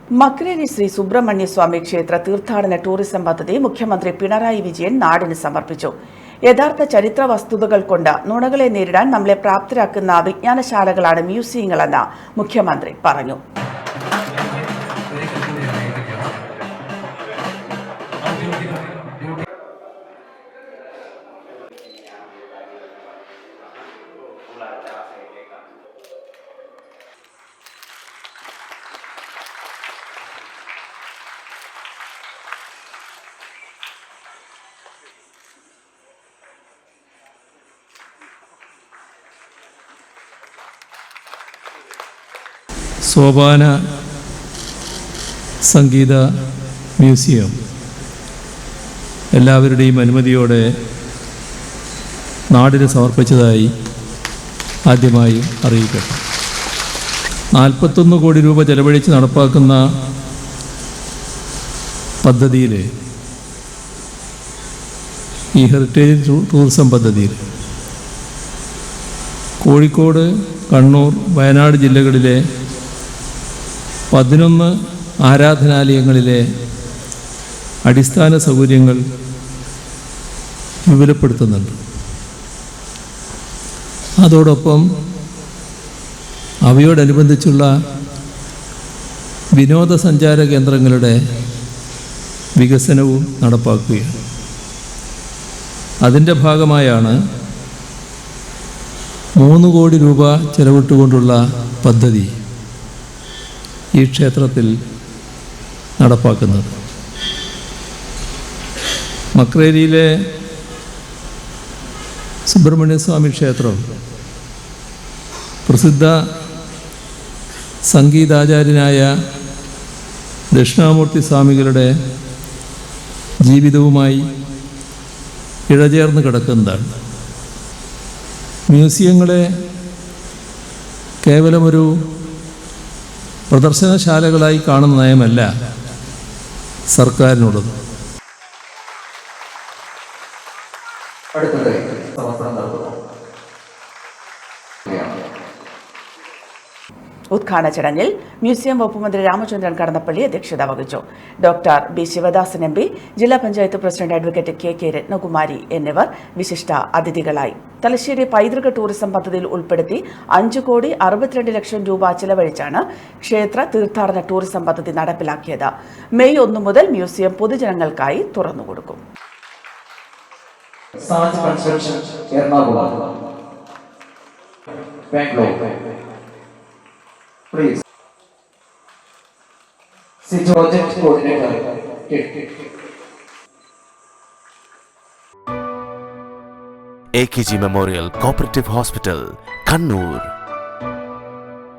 മക്രേരി ശ്രീ സുബ്രഹ്മണ്യ സ്വാമി ക്ഷേത്ര തീർത്ഥാടന ടൂറിസം പദ്ധതി മുഖ്യമന്ത്രി പിണറായി വിജയൻ നാടിന് സമർപ്പിച്ചു. യഥാർത്ഥ ചരിത്ര വസ്തുതകൾ കൊണ്ട് നുണകളെ നേരിടാൻ നമ്മളെ പ്രാപ്തരാക്കുന്ന വിജ്ഞാനശാലകളാണ് മ്യൂസിയങ്ങളെന്ന് മുഖ്യമന്ത്രി പറഞ്ഞു. സോപാന സംഗീത മ്യൂസിയം എല്ലാവരുടെയും അനുമതിയോടെ നാടിന് സമർപ്പിച്ചതായി ആദ്യമായി അറിയിക്കട്ടെ. 41 കോടി രൂപ ചെലവഴിച്ച് നടപ്പാക്കുന്ന പദ്ധതിയിൽ, ഈ ഹെറിറ്റേജ് ടൂറിസം പദ്ധതിയിൽ കോഴിക്കോട്, കണ്ണൂർ, വയനാട് ജില്ലകളിലെ 11 ആരാധനാലയങ്ങളിലെ അടിസ്ഥാന സൗകര്യങ്ങൾ വിപുലപ്പെടുത്തുന്നുണ്ട്. അതോടൊപ്പം അവയോടനുബന്ധിച്ചുള്ള വിനോദസഞ്ചാര കേന്ദ്രങ്ങളുടെ വികസനവും നടപ്പാക്കുകയാണ്. അതിൻ്റെ ഭാഗമായാണ് 3 കോടി രൂപ ചെലവിട്ടുകൊണ്ടുള്ള പദ്ധതി ഈ ക്ഷേത്രത്തിൽ നടപ്പാക്കുന്നത്. മക്രേരിയിലെ സുബ്രഹ്മണ്യസ്വാമി ക്ഷേത്രം പ്രസിദ്ധ സംഗീതാചാര്യനായ ദക്ഷിണാമൂർത്തി സ്വാമികളുടെ ജീവിതവുമായി ഇഴചേർന്ന് കിടക്കുന്നതാണ്. മ്യൂസിയങ്ങളെ കേവലമൊരു പ്രദർശനശാലകളായി കാണുന്ന നയമല്ല സർക്കാരിനുള്ളത്. ഉദ്ഘാടന ചടങ്ങിൽ മ്യൂസിയം വകുപ്പ് മന്ത്രി രാമചന്ദ്രൻ കടന്നപ്പള്ളി അധ്യക്ഷത വഹിച്ചു. Doctor B Sivadasan M P, ജില്ലാ panchayat president advocate K Ratnakumari എന്നിവർ വിശിഷ്ട അതിഥികളായി. തലശ്ശേരി പൈതൃക ടൂറിസം പദ്ധതിയിൽ ഉൾപ്പെടുത്തി 5 കോടി 62 ലക്ഷം രൂപ ചെലവഴിച്ചാണ് ക്ഷേത്ര തീർത്ഥാടന ടൂറിസം പദ്ധതി നടപ്പിലാക്കിയത്. മെയ് 1 മുതൽ museum പൊതുജനങ്ങൾക്കായി തുറന്നുകൊടുക്കും. Please. See project coordinator. AKG Memorial Cooperative Hospital, Kannur.